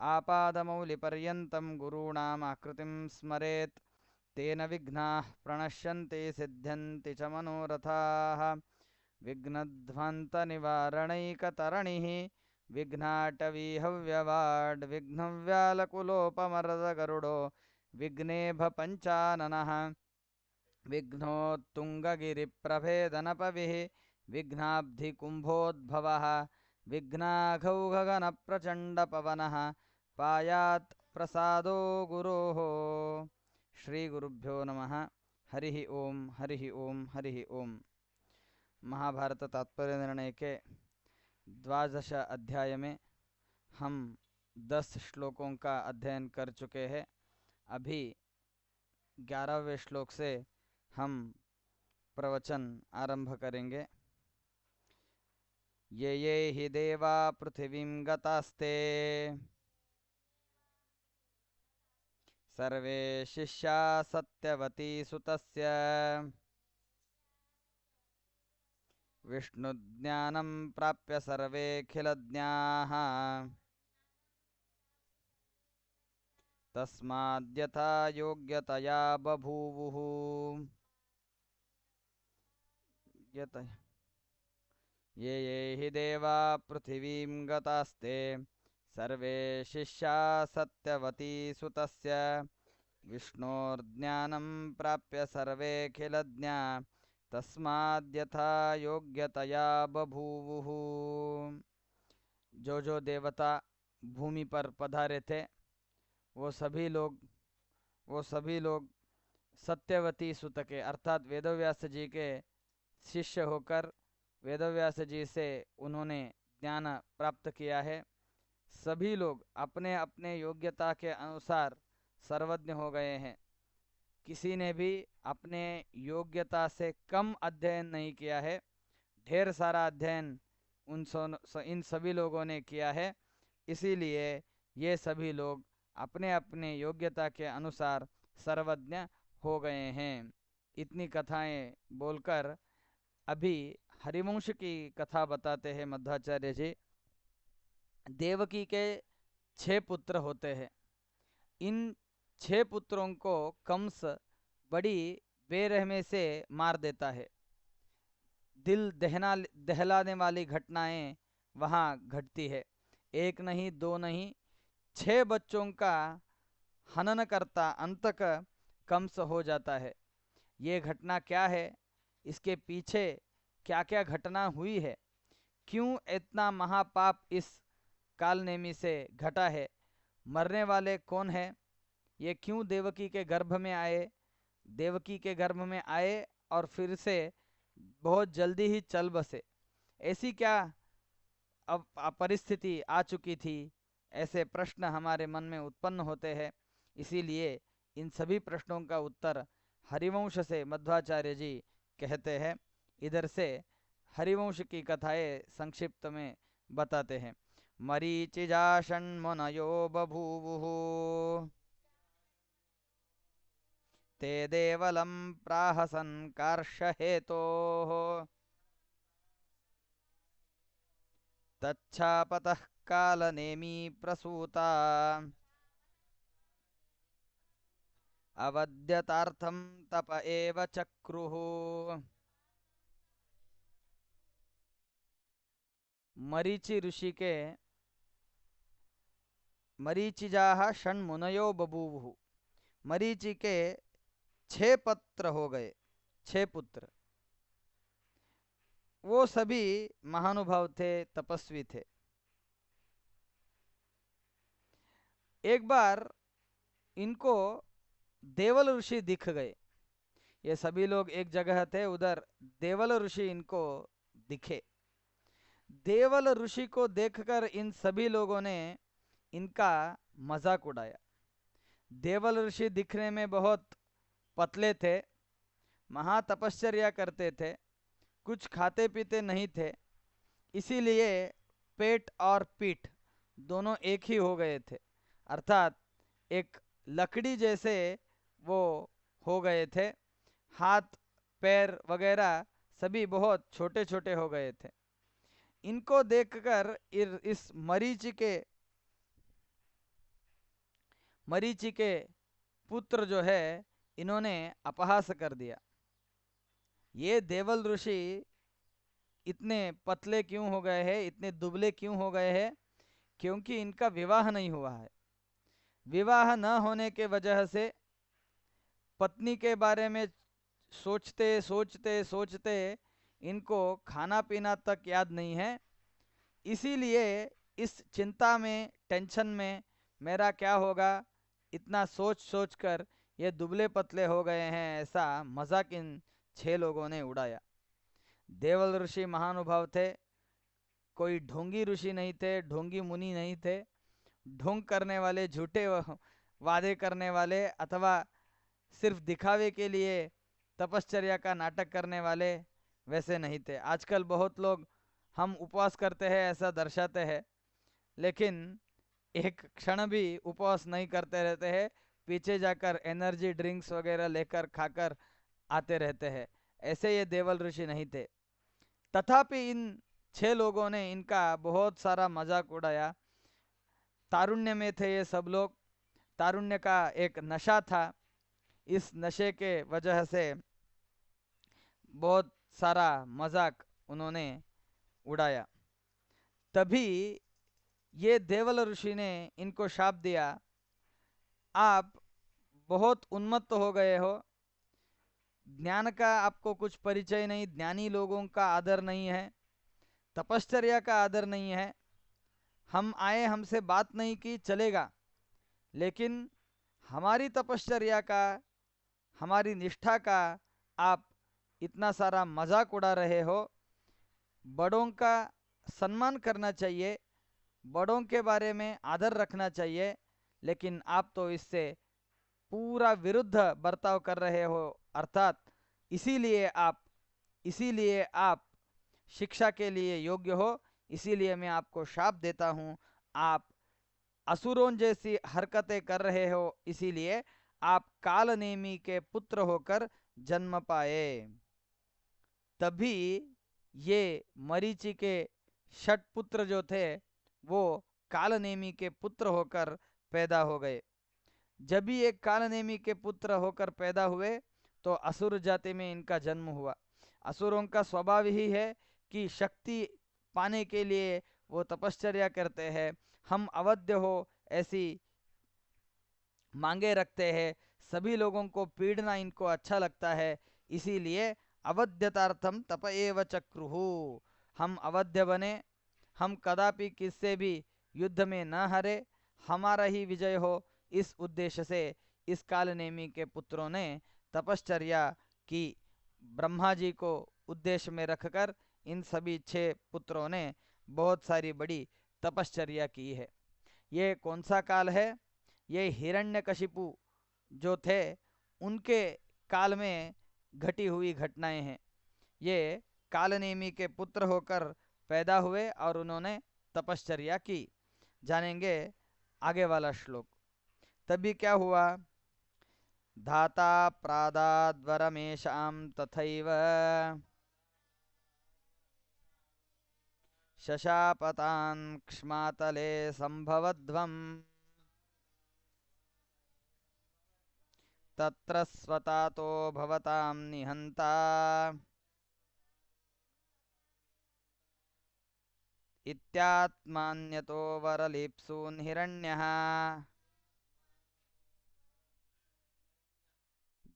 आपादमौलिपर्यन्तं गुरूणाम् आकृतिं स्मरेत् तेन विघ्नाः प्रणश्यन्ति सिद्ध्यन्ति च मनोरथाः विघ्नध्वान्तनिवारणैकतरणिः विघ्नाटवीहव्यवाड् विघ्नव्यालकुलोपमर्दगरुडो विघ्नेभपञ्चाननः विघ्नोत्तुङ्गगिरिप्रभेदनपविः विघ्नाब्धिकुम्भोद्भवः विघ्नाघौघगणप्रचण्डपवनः पायात् प्रसादो गुरोः। श्रीगुरुभ्यो नमः। हरिः ओम हरिः ओम हरिः ओम। महाभारत तात्पर्य निर्णय के द्वादश अध्याय में हम 10 श्लोकों का अध्ययन कर चुके हैं। अभी 11वें श्लोक से हम प्रवचन आरंभ करेंगे। ये ये हि देवा पृथिवीं गतास्ते सर्वे शिष्या सत्यवती सुतस्य विष्णुज्ञानं प्राप्य सर्वेऽखिलज्ञाः तस्माद्यथा योग्यतया बभूवुः। ये ये हि देवा पृथिवीं गतास्ते सर्वे शिष्या सत्यवती सुतस्य विष्णोर्ज्ञानं प्राप्य सर्वेऽखिलज्ञा तस्माद्यथा योग्यतया बभूवुः। जो देवता भूमि पर पधारे थे वो सभी लोग सत्यवती सुत के अर्थात वेदव्यास जी के शिष्य होकर वेदव्यास जी से उन्होंने ज्ञान प्राप्त किया है। सभी लोग अपने अपने योग्यता के अनुसार सर्वज्ञ हो गए हैं। किसी ने भी अपने योग्यता से कम अध्ययन नहीं किया है। ढेर सारा अध्ययन इन सभी लोगों ने किया है। इसीलिए ये सभी लोग अपने अपने योग्यता के अनुसार सर्वज्ञ हो गए हैं। इतनी कथाएं बोलकर अभी हरिवंश की कथा बताते हैं मध्वाचार्य जी। देवकी के 6 पुत्र होते हैं। इन 6 पुत्रों को कंस बड़ी बेरहमी से मार देता है। दिल दहलाने वाली घटनाएं वहाँ घटती है। एक नहीं दो नहीं 6 बच्चों का हनन करता अंतक कंस हो जाता है। ये घटना क्या है, इसके पीछे क्या क्या घटना हुई है, क्यों इतना महापाप इस कालनेमी से घटा है, मरने वाले कौन है, ये क्यों देवकी के गर्भ में आए, देवकी के गर्भ में आए और फिर से बहुत जल्दी ही चल बसे, ऐसी क्या अब परिस्थिति आ चुकी थी, ऐसे प्रश्न हमारे मन में उत्पन्न होते हैं। इसीलिए इन सभी प्रश्नों का उत्तर हरिवंश से मध्वाचार्य जी कहते हैं। इधर से हरिवंश की कथाएं संक्षिप्त में बताते हैं। मरीचिजा षण्मुनयो बभूवुः ते देवलं प्राहसन् कार्षहेतोः तच्छापतः कालनेमी प्रसूता अवद्यतार्थं तप एव चक्रुः। मरीचि ऋषि के मरीचिजाः षण्मुनयो बभूवुः, मरीचि के 6 पुत्र हो गए, 6 पुत्र। वो सभी महानुभाव थे, तपस्वी थे। एक बार इनको देवल ऋषि दिख गए। ये सभी लोग एक जगह थे, उधर देवल ऋषि इनको दिखे। देवल ऋषि को देखकर इन सभी लोगों ने इनका मजाक उड़ाया। देवल ऋषि दिखने में बहुत पतले थे, महातपश्चर्या करते थे, कुछ खाते पीते नहीं थे, इसीलिए पेट और पीठ दोनों एक ही हो गए थे, अर्थात एक लकड़ी जैसे वो हो गए थे। हाथ पैर वगैरह सभी बहुत छोटे छोटे हो गए थे। इनको देखकर इस मरीचि के मरीचि के पुत्र जो है इन्होंने अपहास कर दिया। ये देवल ऋषि इतने पतले क्यों हो गए हैं, इतने दुबले क्यों हो गए हैं? क्योंकि इनका विवाह नहीं हुआ है। विवाह न होने के वजह से पत्नी के बारे में सोचते सोचते सोचते इनको खाना पीना तक याद नहीं है। इसीलिए इस चिंता में, टेंशन में मेरा क्या होगा, इतना सोच सोच कर ये दुबले पतले हो गए हैं, ऐसा मजाक इन 6 लोगों ने उड़ाया। देवल ऋषि महानुभाव थे, कोई ढोंगी ऋषि नहीं थे, ढोंगी मुनि नहीं थे, ढोंग करने वाले, झूठे वादे करने वाले अथवा सिर्फ दिखावे के लिए तपश्चर्या का नाटक करने वाले वैसे नहीं थे। आजकल बहुत लोग हम उपवास करते हैं ऐसा दर्शाते हैं, लेकिन एक क्षण भी उपवास नहीं करते रहते हैं, पीछे जाकर एनर्जी ड्रिंक्स वगैरह लेकर खाकर आते रहते हैं। ऐसे ये देवल ऋषि नहीं थे। तथापि इन 6 लोगों ने इनका बहुत सारा मजाक उड़ाया। तारुण्य में थे ये सब लोग, तारुण्य का एक नशा था, इस नशे के वजह से बहुत सारा मजाक उन्होंने उड़ाया। तभी ये देवल ऋषि ने इनको शाप दिया, आप बहुत उन्मत्त हो गए हो, ज्ञान का आपको कुछ परिचय नहीं, ज्ञानी लोगों का आदर नहीं है, तपश्चर्या का आदर नहीं है। हम आए, हमसे बात नहीं की चलेगा, लेकिन हमारी तपश्चर्या का, हमारी निष्ठा का आप इतना सारा मजाक उड़ा रहे हो। बड़ों का सम्मान करना चाहिए, बड़ों के बारे में आदर रखना चाहिए, लेकिन आप तो इससे पूरा विरुद्ध बर्ताव कर रहे हो। अर्थात इसीलिए आप शिक्षा के लिए योग्य हो, इसीलिए मैं आपको शाप देता हूँ। आप असुरों जैसी हरकतें कर रहे हो, इसीलिए आप कालनेमी के पुत्र होकर जन्म पाए। तभी ये मरीचि के 6 पुत्र जो थे वो कालनेमी के पुत्र होकर पैदा हो गए। जब भी एक कालनेमी के पुत्र होकर पैदा हुए तो असुर जाति में इनका जन्म हुआ। असुरों का स्वभाव ही है कि शक्ति पाने के लिए वो तपश्चर्या करते हैं, हम अवध्य हो ऐसी मांगे रखते हैं, सभी लोगों को पीड़ना इनको अच्छा लगता है, इसीलिए अवध्यतार्थम तप एव चक्रुहु। हम अवध्य बने, हम कदापि किससे भी युद्ध में न हारे, हमारा ही विजय हो, इस उद्देश्य से इस कालनेमी के पुत्रों ने तपश्चर्या की। ब्रह्मा जी को उद्देश्य में रखकर इन सभी 6 पुत्रों ने बहुत सारी बड़ी तपश्चर्या की है। ये कौन सा काल है? ये हिरण्यकशिपु जो थे उनके काल में घटी हुई घटनाएं हैं। ये कालनेमी के पुत्र होकर पैदा हुए और उन्होंने तपश्चर्या की। जानेंगे आगे वाला श्लोक। तभी क्या हुआ? धाता प्रादाद्वरमेषां तथैव शशापतान् क्ष्मातले संभवध्वम् तत्र स्वतातो भवतां निहन्ता इत्यात्मान्यतो वरलिप्सून् हिरण्यः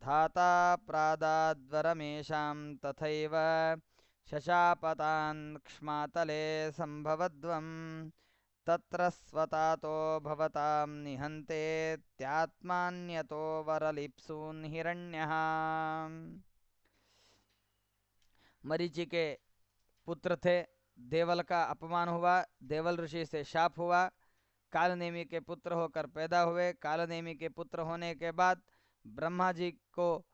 धाता प्रादाद्वरमेषां तथैव शशापतान् क्ष्मातले संभवध्वम् तत्र स्वतातो भवतां निहन्तेत्यात्मान्यतो वरलिप्सून् हिरण्यः। मरीचि के पुत्र थे, देवल का अपमान हुआ, देवल ऋषि से शाप हुआ, कालनेमी के पुत्र होकर पैदा हुए। कालनेमी के पुत्र होने के बाद ब्रह्मा जी को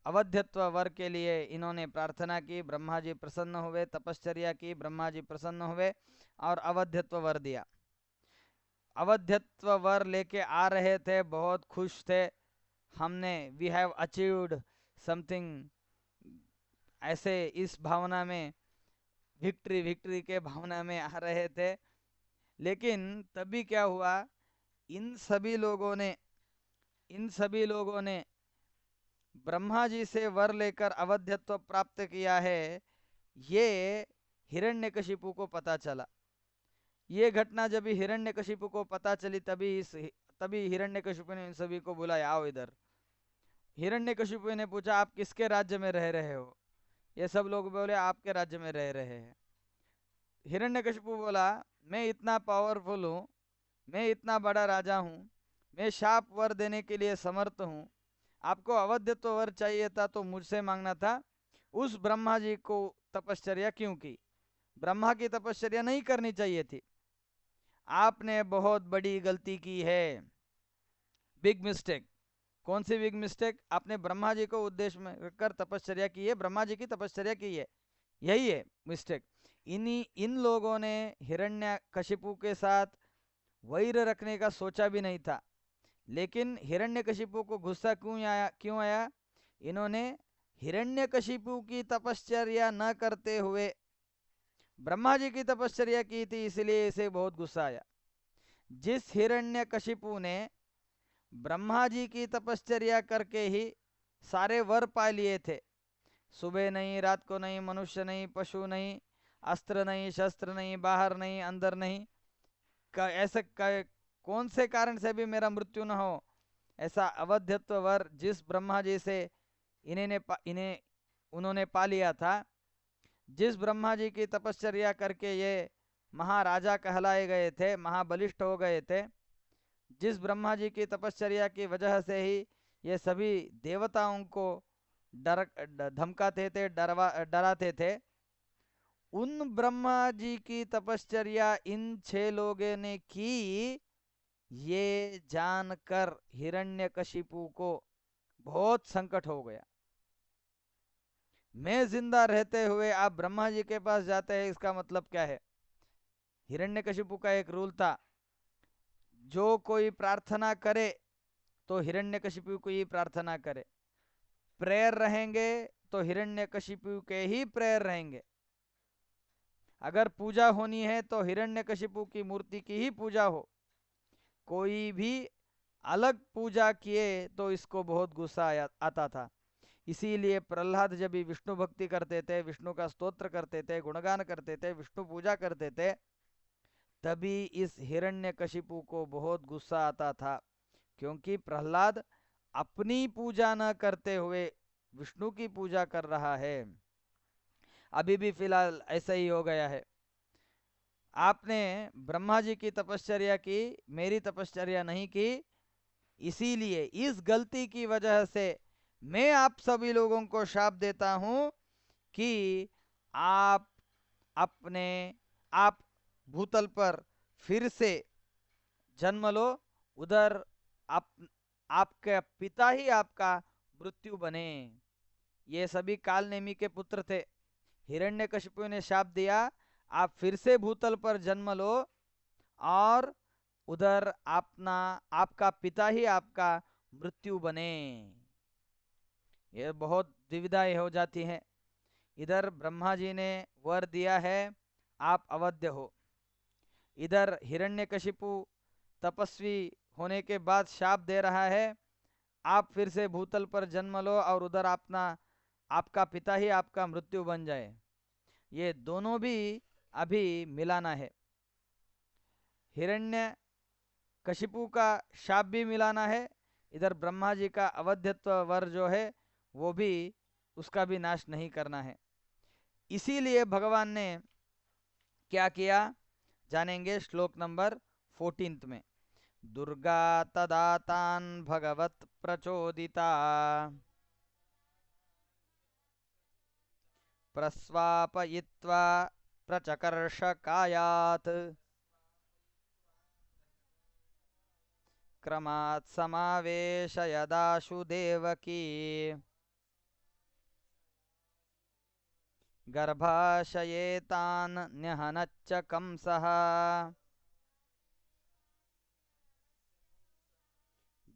अवध्यत्व वर के लिए इन्होंने प्रार्थना की, ब्रह्मा जी प्रसन्न हुए, तपश्चर्या की, ब्रह्मा जी प्रसन्न हुए और अवध्यत्व वर दिया। अवध्यत्व वर लेके आ रहे थे, बहुत खुश थे, हमने वी हैव अचीव्ड समथिंग, ऐसे इस भावना में, विक्ट्री के भावना में आ रहे थे। लेकिन तभी क्या हुआ, इन सभी लोगों ने इन सभी लोगों ने ब्रह्मा जी से वर लेकर अवध्यत्व प्राप्त किया है, ये हिरण्यकशिपु को पता चला। ये घटना जब हिरण्यकशिपु को पता चली, तभी हिरण्यकशिपु ने इन सभी को बुलाया, आओ इधर। हिरण्यकशिपु ने पूछा, आप किसके राज्य में रह रहे हो? ये सब लोग बोले, आपके राज्य में रह रहे हैं। हिरण्यकशिपु बोला, मैं इतना पावरफुल हूँ, मैं इतना बड़ा राजा हूँ, मैं शाप वर देने के लिए समर्थ हूँ। आपको अवध्यत्व वर चाहिए था तो मुझसे मांगना था। उस ब्रह्मा जी को तपश्चर्या क्यों की? ब्रह्मा की तपश्चर्या नहीं करनी चाहिए थी। आपने बहुत बड़ी गलती की है, बिग मिस्टेक। कौन सी बिग मिस्टेक? आपने ब्रह्मा जी को उद्देश्य में कर तपश्चर्या की है, ब्रह्मा जी की तपश्चर्या की है, यही है मिस्टेक। इन लोगों ने हिरण्यकशिपु के साथ वैर रखने का सोचा भी नहीं था। लेकिन हिरण्यकशिपु को गुस्सा क्यों आया? इन्होंने हिरण्यकशिपु की तपश्चर्या न करते हुए ब्रह्मा जी की तपश्चर्या की थी, इसलिए इसे बहुत गुस्सा आया। जिस हिरण्यकशिपु ने ब्रह्मा जी की तपश्चर्या करके ही सारे वर पा लिए थे, सुबह नहीं, रात को नहीं, मनुष्य नहीं, पशु नहीं, अस्त्र नहीं, शस्त्र नहीं, बाहर नहीं, अंदर नहीं, कौन से कारण से भी मेरा मृत्यु न हो, ऐसा अवध्यत्व वर जिस ब्रह्मा जी से इन्हें उन्होंने पा लिया था, जिस ब्रह्मा जी की तपश्चर्या करके ये महाराजा कहलाए गए थे, महाबलिष्ठ हो गए थे, जिस ब्रह्मा जी की तपश्चर्या की वजह से ही ये सभी देवताओं को धमकाते थे, डराते थे, उन ब्रह्मा जी की तपश्चर्या इन 6 लोगों ने की, ये जानकर हिरण्यकशिपु को बहुत संकट हो गया। मैं जिंदा रहते हुए आप ब्रह्मा जी के पास जाते हैं, इसका मतलब क्या है? हिरण्यकशिपु का एक रूल था, जो कोई प्रार्थना करे तो हिरण्यकशिपु को ही प्रार्थना करे। प्रेयर रहेंगे तो हिरण्यकशिपु के ही प्रेयर रहेंगे। अगर पूजा होनी है तो हिरण्यकशिपु की मूर्ति की ही पूजा हो। कोई भी अलग पूजा किए तो इसको बहुत गुस्सा आता था। इसीलिए प्रहलाद जब भी विष्णु भक्ति करते थे, विष्णु का स्तोत्र करते थे, गुणगान करते थे, विष्णु पूजा करते थे, तभी इस हिरण्यकशिपु को बहुत गुस्सा आता था, क्योंकि प्रहलाद अपनी पूजा न करते हुए विष्णु की पूजा कर रहा है। अभी भी फिलहाल ऐसा ही हो गया है। आपने ब्रह्मा जी की तपश्चर्या की, मेरी तपश्चर्या नहीं की, इसीलिए इस गलती की वजह से मैं आप सभी लोगों को शाप देता हूं कि आप अपने आप भूतल पर फिर से जन्म लो, उधर आप आपके पिता ही आपका मृत्यु बने। ये सभी काल नेमी के पुत्र थे। हिरण्यकशिपु ने शाप दिया, आप फिर से भूतल पर जन्म लो और उधर अपना आपका पिता ही आपका मृत्यु बने। ये बहुत दुविधाएं हो जाती हैं। इधर ब्रह्मा जी ने वर दिया है, आप अवध्य हो। इधर हिरण्यकशिपु तपस्वी होने के बाद शाप दे रहा है, आप फिर से भूतल पर जन्म लो और उधर अपना आपका पिता ही आपका मृत्यु बन जाए। ये दोनों भी अभी मिलाना है। हिरण्य कशिपु का शाप भी मिलाना है, इधर ब्रह्मा जी का अवध्यत्व वर जो है वो भी, उसका भी नाश नहीं करना है। इसीलिए भगवान ने क्या किया, जानेंगे श्लोक नंबर 14 में। दुर्गा तदातान भगवत प्रचोदिता प्रस्वापयित्वा प्रचकर्ष कायात् क्रमात् समावेशयदाशु देवकी गर्भाशयेतान् न्यहनच्च कंसः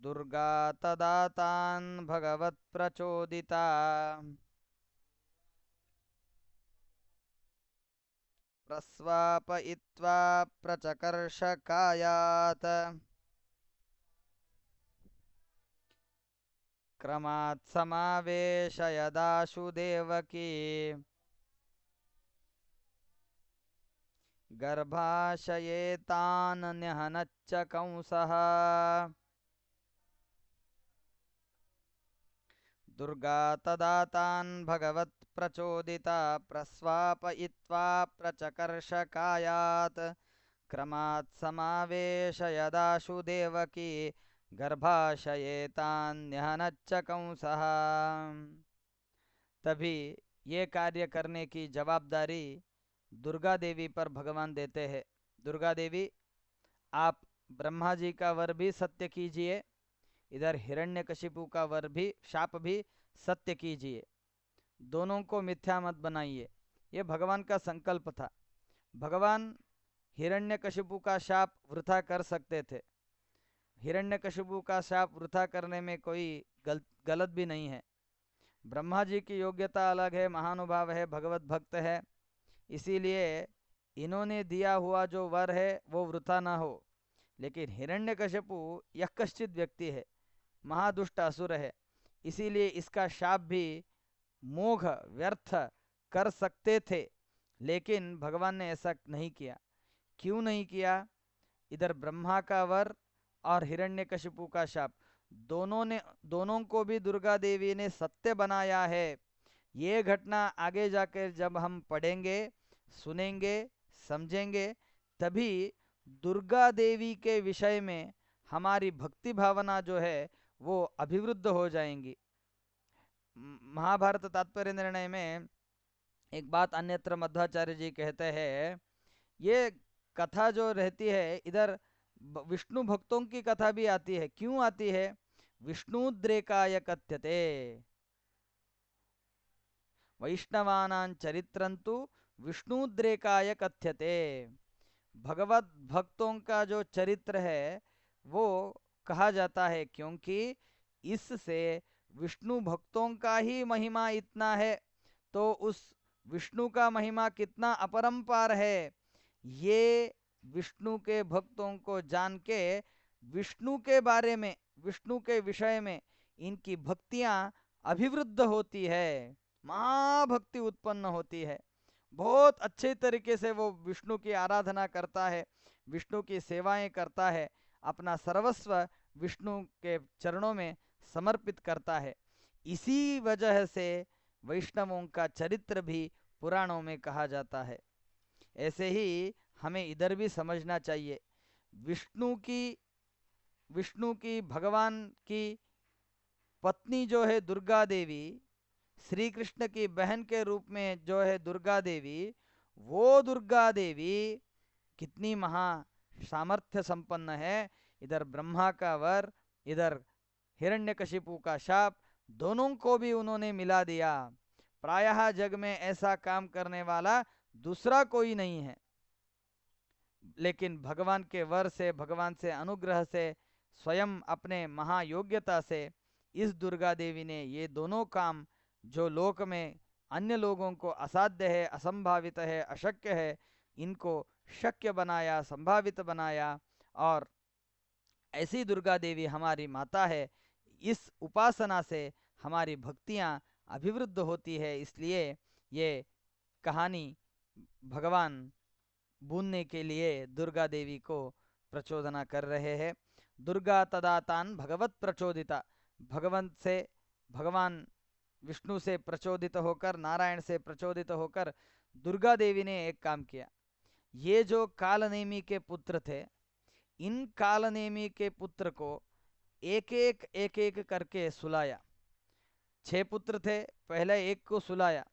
दुर्गा तदातान् भगवत् प्रचोदिता प्रस्वापयित्वा प्रचकर्ष कायात् क्रमात् समावेशयदाशु देवकी गर्भाशये तान् न्यहनच्च कंसः दुर्गा तदा तान् भगवत् प्रचोदिता प्रस्वापयित्वा प्रचकर्षकायात् क्रमात् समावेशयदाशु देवकी गर्भाशये तान् न्यहनच्च कंसः। तभी ये कार्य करने की जवाबदारी दुर्गा देवी पर भगवान देते हैं। दुर्गा देवी, आप ब्रह्मा जी का वर भी सत्य कीजिए, इधर हिरण्यकशिपु का वर भी शाप भी सत्य कीजिए, दोनों को मिथ्या मत बनाइए। ये भगवान का संकल्प था। भगवान हिरण्यकशिपु का शाप वृथा कर सकते थे। हिरण्यकशिपु का शाप वृथा करने में कोई गलत भी नहीं है। ब्रह्मा जी की योग्यता अलग है, महानुभाव है, भगवत भक्त है, इसीलिए इन्होंने दिया हुआ जो वर है वो वृथा ना हो। लेकिन हिरण्यकशिपु यह कश्चित व्यक्ति है, महादुष्ट असुर है, इसीलिए इसका शाप भी मोघ व्यर्थ कर सकते थे, लेकिन भगवान ने ऐसा नहीं किया। क्यों नहीं किया? इधर ब्रह्मा का वर और हिरण्यकशिपु का शाप, दोनों को भी दुर्गा देवी ने सत्य बनाया है। ये घटना आगे जाकर जब हम पढ़ेंगे, सुनेंगे, समझेंगे, तभी दुर्गा देवी के विषय में हमारी भक्ति भावना जो है वो अभिवृद्ध हो जाएंगी। महाभारत तात्पर्य निर्णय में एक बात अन्यत्र मध्वाचार्य जी कहते हैं, ये कथा जो रहती है इधर विष्णु भक्तों की कथा भी आती है। क्यों आती है? विष्णुद्रेकाय कथ्यते, वैष्णवानां चरित्रंतु विष्णुद्रेकाय कथ्यते। भगवत भक्तों का जो चरित्र है वो कहा जाता है, क्योंकि इससे विष्णु भक्तों का ही महिमा इतना है, तो उस विष्णु का महिमा कितना अपरंपार है, ये विष्णु के भक्तों को जान के विष्णु के बारे में, विष्णु के विषय में इनकी भक्तियां अभिवृद्ध होती है, महाभक्ति उत्पन्न होती है। बहुत अच्छे तरीके से वो विष्णु की आराधना करता है, विष्णु की सेवाएं करता है, अपना सर्वस्व विष्णु के चरणों में समर्पित करता है। इसी वजह से वैष्णवों का चरित्र भी पुराणों में कहा जाता है। ऐसे ही हमें इधर भी समझना चाहिए, विष्णु की भगवान की पत्नी जो है दुर्गा देवी, श्री कृष्ण की बहन के रूप में जो है दुर्गा देवी, वो दुर्गा देवी कितनी महा सामर्थ्य संपन्न है। इधर ब्रह्मा का वर, इधर हिरण्यकशिपु का शाप, दोनों को भी उन्होंने मिला दिया। प्रायः जग में ऐसा काम करने वाला दूसरा कोई नहीं है, लेकिन भगवान के वर से, भगवान से अनुग्रह से, स्वयं अपने महायोग्यता से इस दुर्गा देवी ने ये दोनों काम जो लोक में अन्य लोगों को असाध्य है, असंभावित है, अशक्य है, इनको शक्य बनाया, संभावित बनाया। और ऐसी दुर्गा देवी हमारी माता है, इस उपासना से हमारी भक्तियां अभिवृद्ध होती है। इसलिए ये कहानी भगवान बूनने के लिए दुर्गा देवी को प्रचोदना कर रहे हैं। दुर्गा तदातान भगवत प्रचोदिता, भगवान विष्णु से प्रचोदित होकर, नारायण से प्रचोदित होकर दुर्गा देवी ने एक काम किया। ये जो कालनेमी के पुत्र थे, इन कालनेमी के पुत्र को एक एक करके सुलाया। 6 पुत्र थे, पहले एक को सुलाया।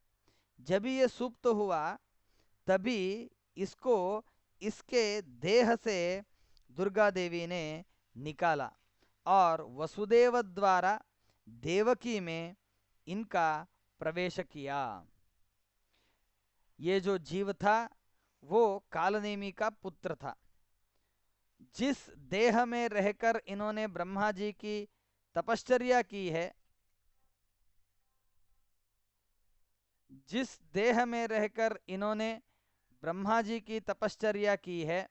जब ये सुप्त हुआ तभी इसको इसके देह से दुर्गा देवी ने निकाला और वसुदेव द्वारा देवकी में इनका प्रवेश किया। ये जो जीव था वो कालनेमी का पुत्र था। जिस देह में रहकर इन्होंने ब्रह्मा जी की तपश्चर्या की है, जिस देह में रहकर इन्होंने ब्रह्मा जी की तपश्चर्या की है,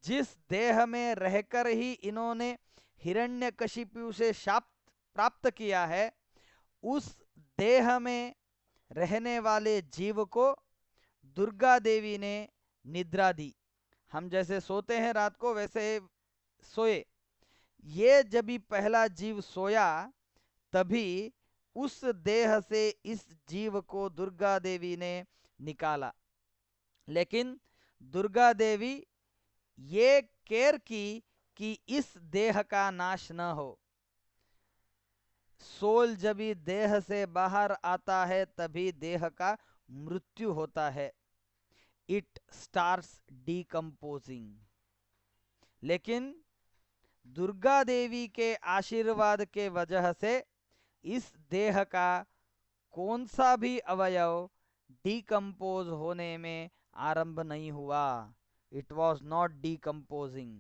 जिस देह में रहकर ही इन्होंने हिरण्यकशिपु से शाप प्राप्त किया है, उस देह में रहने वाले जीव को दुर्गा देवी ने निद्रा दी। हम जैसे सोते हैं रात को वैसे सोए। ये जब भी पहला जीव सोया तभी उस देह से इस जीव को दुर्गा देवी ने निकाला। लेकिन दुर्गा देवी ये केयर की कि इस देह का नाश न हो। सोल जब भी देह से बाहर आता है तभी देह का मृत्यु होता है, इट स्टार्ट्स डीकम्पोजिंग। लेकिन दुर्गा देवी के आशीर्वाद के वजह से इस देह का कौन सा भी अवयव डीकम्पोज होने में आरंभ नहीं हुआ। It was not decomposing.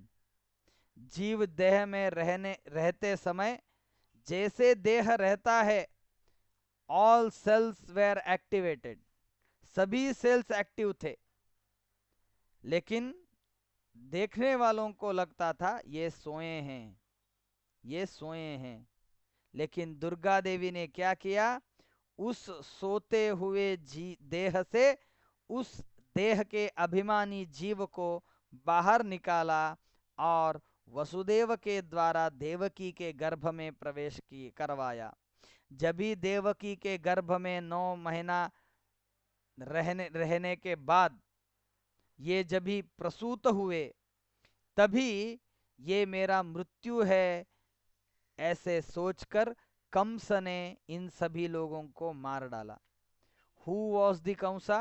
जीव देह में रहते समय जैसे देह रहता है, ऑल सेल्स वेर एक्टिवेटेड, सभी सेल्स एक्टिव थे। लेकिन देखने वालों को लगता था ये सोए हैं, ये सोए हैं। लेकिन दुर्गा देवी ने क्या किया, उस सोते हुए देह से उस देह के अभिमानी जीव को बाहर निकाला और वसुदेव के द्वारा देवकी के गर्भ में प्रवेश करवाया। जब भी देवकी के गर्भ में 9 महीना रहने के बाद ये जब भी प्रसूत हुए तभी ये मेरा मृत्यु है ऐसे सोचकर कंस ने इन सभी लोगों को मार डाला। Who was the Kansa?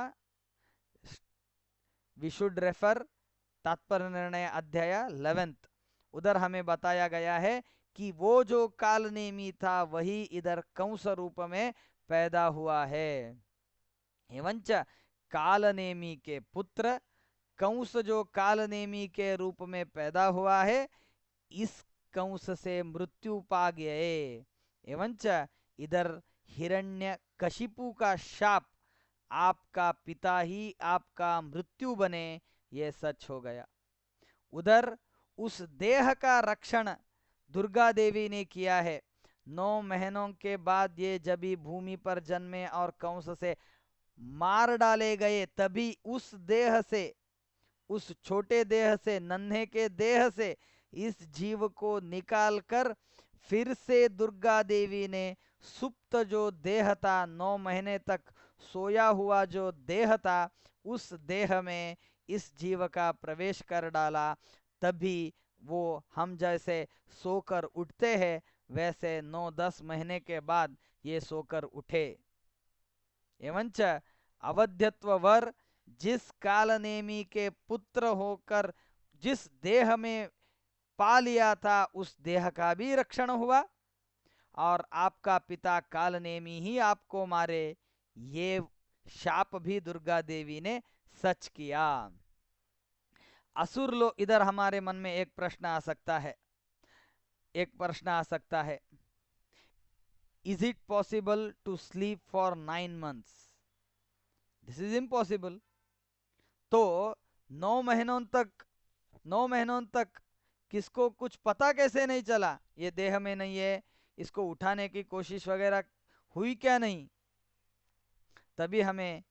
We should refer तात्पर्य निर्णय अध्याय 11। उधर हमें बताया गया है कि वो जो कालनेमी था वही इधर कंस रूप में पैदा हुआ है। एवंच कालनेमी के पुत्र कंस जो कालनेमी के रूप में पैदा हुआ है, इस कंस से मृत्यु पा गए। एवंच इधर हिरण्यकशिपु का शाप आपका पिता ही आपका मृत्यु बने, ये सच हो गया। उधर उस देह का रक्षण दुर्गा देवी ने किया है। 9 महीनों के बाद ये जब भी भूमि पर जन्मे और कंस से मार डाले गए तभी उस देह से, उस छोटे देह से, नन्हे के देह से इस जीव को निकालकर फिर से दुर्गा देवी ने सुप्त जो देह था, 9 महीने तक सोया हुआ जो देह था, उस देह में इस जीव का प्रवेश कर डाला। तभी वो हम जैसे सोकर उठते हैं वैसे 9-10 महीने के बाद ये सोकर उठे। एवंच अवध्यत्व वर जिस कालनेमी के पुत्र होकर जिस देह में पा लिया था उस देह का भी रक्षण हुआ और आपका पिता कालनेमी ही आपको मारे, ये शाप भी दुर्गा देवी ने सच किया। असुर लोग, इधर हमारे मन में एक प्रश्न आ सकता है, is it possible to sleep for 9 months? This is impossible. तो 9 महीनों तक किसको कुछ पता कैसे नहीं चला ये देह में नहीं है, इसको उठाने की कोशिश वगैरह हुई क्या नहीं? तभी हमें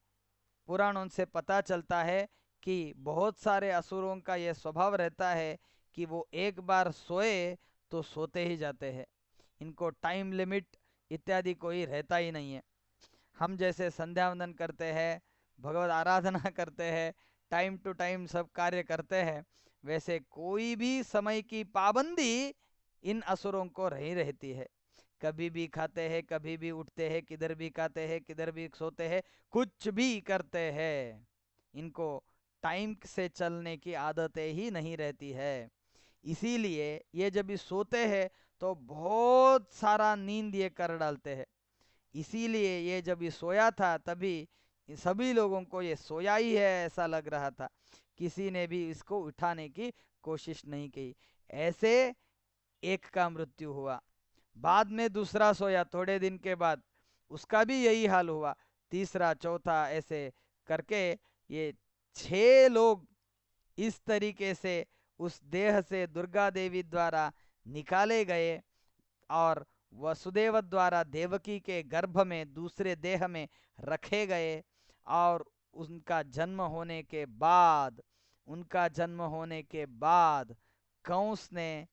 पुराणों से पता चलता है कि बहुत सारे असुरों का यह स्वभाव रहता है कि वो एक बार सोए तो सोते ही जाते हैं, इनको टाइम लिमिट इत्यादि कोई रहता ही नहीं है। हम जैसे संध्या वंदन करते हैं, भगवत आराधना करते हैं, टाइम टू टाइम सब कार्य करते हैं, वैसे कोई भी समय की पाबंदी इन असुरों को नहीं रहती है। कभी भी खाते हैं, कभी भी उठते हैं, किधर भी खाते हैं, किधर भी सोते हैं, कुछ भी करते हैं, इनको टाइम से चलने की आदतें ही नहीं रहती है। इसीलिए ये जब भी सोते हैं तो बहुत सारा नींद ये कर डालते हैं। इसीलिए ये जब ये सोया था तभी सभी लोगों को ये सोया ही है ऐसा लग रहा था, किसी ने भी इसको उठाने की कोशिश नहीं की। ऐसे एक का मृत्यु हुआ, बाद में दूसरा सोया, थोड़े दिन के बाद उसका भी यही हाल हुआ, तीसरा, चौथा, ऐसे करके ये 6 लोग इस तरीके से उस देह से दुर्गा देवी द्वारा निकाले गए और वसुदेव द्वारा देवकी के गर्भ में दूसरे देह में रखे गए और उनका जन्म होने के बाद कंस ने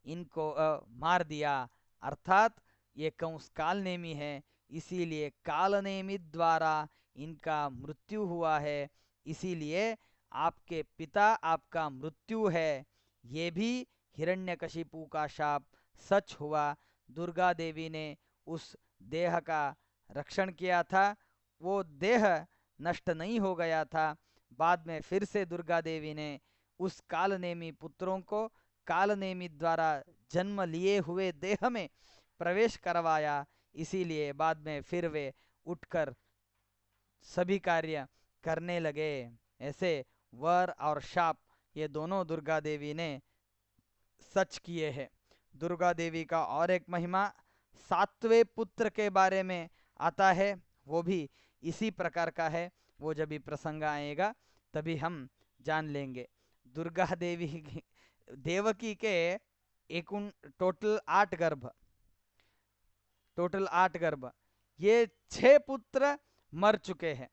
इनको मार दिया। अर्थात ये कंस कालनेमी है, इसीलिए कालनेमी द्वारा इनका मृत्यु हुआ है। इसीलिए आपके पिता आपका मृत्यु है। ये भी हिरण्यकशिपु का शाप सच हुआ। दुर्गा देवी ने उस देह का रक्षण किया था, वो देह नष्ट नहीं हो गया था। बाद में फिर से दुर्गा देवी ने उस कालनेमी पुत्रों को कालनेमी द्वारा जन्म लिए हुए देह में प्रवेश करवाया। इसीलिए बाद में फिर वे उठकर सभी कार्य करने लगे। ऐसे वर और शाप ये दोनों दुर्गा देवी ने सच किए हैं। दुर्गा देवी का और एक महिमा सातवें पुत्र के बारे में आता है, वो भी इसी प्रकार का है। वो जब भी प्रसंग आएगा तभी हम जान लेंगे। दुर्गा देवी देवकी के टोटल 8 गर्भ, ये 6 पुत्र मर चुके हैं।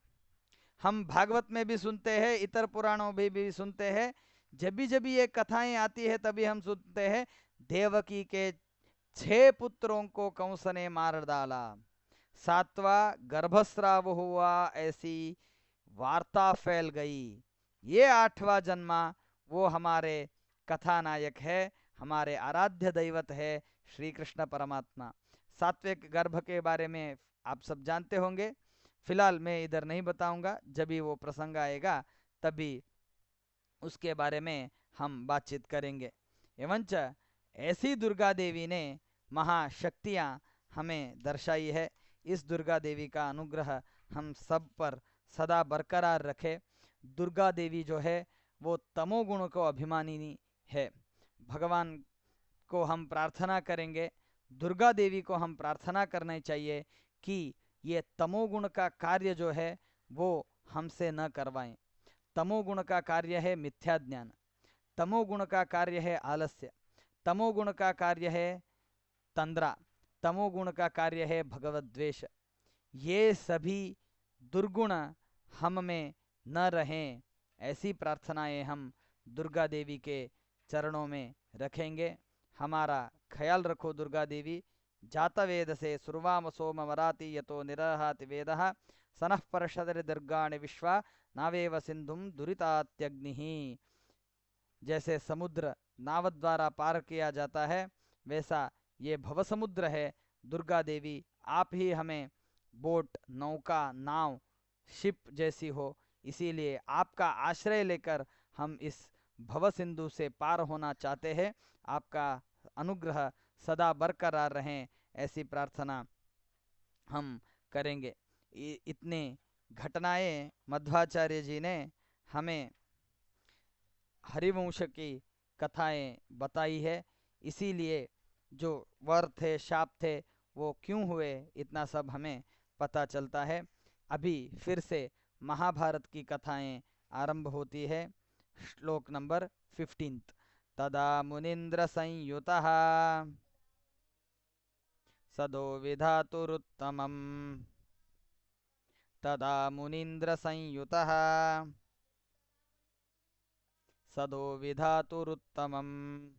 हम भागवत में भी सुनते हैं, इतर पुराणों में भी सुनते हैं। जब भी ये कथाएं आती है तभी हम सुनते हैं देवकी के 6 पुत्रों को कंस ने मार डाला, 7वां गर्भस्राव हुआ, ऐसी वार्ता फैल गई। ये 8वां जन्मा वो हमारे कथानायक है, हमारे आराध्य दैवत है श्री कृष्ण परमात्मा। 7वें गर्भ के बारे में आप सब जानते होंगे, फिलहाल मैं इधर नहीं बताऊंगा। जब भी वो प्रसंग आएगा तभी उसके बारे में हम बातचीत करेंगे। एवंच ऐसी दुर्गा देवी ने महाशक्तियाँ हमें दर्शाई है। इस दुर्गा देवी का अनुग्रह हम सब पर सदा बरकरार रखे। दुर्गा देवी जो है वो तमोगुण को अभिमानिनी है। भगवान को हम प्रार्थना करेंगे, दुर्गा देवी को हम प्रार्थना करना चाहिए कि ये तमोगुण का कार्य जो है वो हमसे न करवाएं। तमोगुण का कार्य है मिथ्या ज्ञान, तमोगुण का कार्य है आलस्य, तमोगुण का कार्य है तंद्रा, तमोगुण का कार्य है भगवत द्वेष। ये सभी दुर्गुण हम में न रहें, ऐसी प्रार्थनाएं हम दुर्गा देवी के चरणों में रखेंगे। हमारा ख्याल रखो दुर्गा देवी। जातवेद से सुर्वाम सोम वराति यतो निरहाति वेदः सनः परषदरि दुर्गाणि विश्वा नावेव सिंधुम दुरितात्यग्नि। जैसे समुद्र नाव द्वारा पार किया जाता है, वैसा ये भव समुद्र है। दुर्गा देवी आप ही हमें बोट, नौका, नाव, शिप जैसी हो, इसीलिए आपका आश्रय लेकर हम इस भव सिंधु से पार होना चाहते हैं। आपका अनुग्रह सदा बरकरार रहें, ऐसी प्रार्थना हम करेंगे। इतनी घटनाएं मध्वाचार्य जी ने हमें हरिवंश की कथाएं बताई है। इसीलिए जो वर थे, शाप थे, वो क्यों हुए, इतना सब हमें पता चलता है। अभी फिर से महाभारत की कथाएं आरंभ होती है। श्लोक नंबर 15। तदा मुनीन्द्र संयुतः सदो विधातुरुत्तमम्। तदा मुनीन्द्र संयुतः सदो विधातुरुत्तमम्।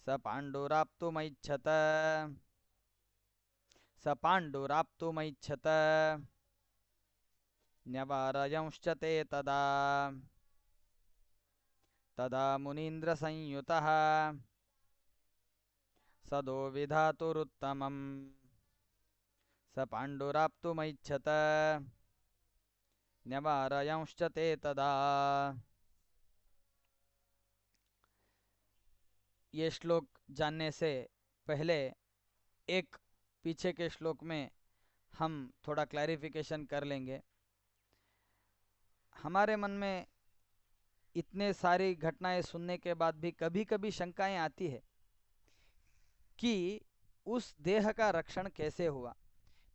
स पाण्डुराप्तुमैच्छत न्यवारयंश्च ते तदा मुनीन्द्र संयुतः सदो विधातुरुत्तमम्। स पाण्डुराप्तुमैच्छत न्यवारयंश्च ते तदा। ये श्लोक जानने से पहले एक पीछे के श्लोक में हम थोड़ा क्लैरिफिकेशन कर लेंगे। हमारे मन में इतने सारी घटनाएं सुनने के बाद भी कभी कभी शंकाएं आती है कि उस देह का रक्षण कैसे हुआ।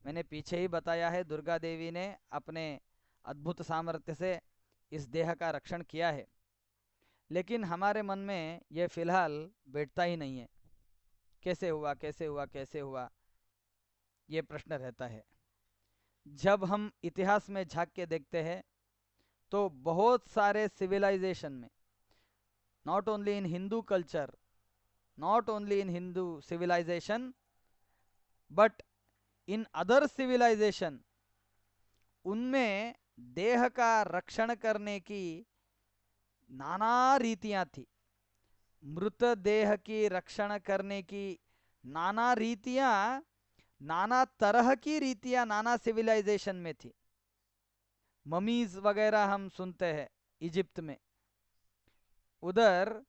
मैंने पीछे ही बताया है, दुर्गा देवी ने अपने अद्भुत सामर्थ्य से इस देह का रक्षण किया है, लेकिन हमारे मन में यह फिलहाल बैठता ही नहीं है। कैसे हुआ, कैसे हुआ, कैसे हुआ, ये प्रश्न रहता है। जब हम इतिहास में झांक के देखते हैं तो बहुत सारे सिविलाइजेशन में, not only in Hindu culture, not only in Hindu civilization, but in other civilization, उनमें देह का रक्षण करने की नाना रीतियां थी। मृतदेह की रक्षण करने की नाना रीतियां, नाना तरह की रीतियां नाना सिविलाइजेशन में थी। ममीज वगैरह हम सुनते हैं इजिप्ट में, उधर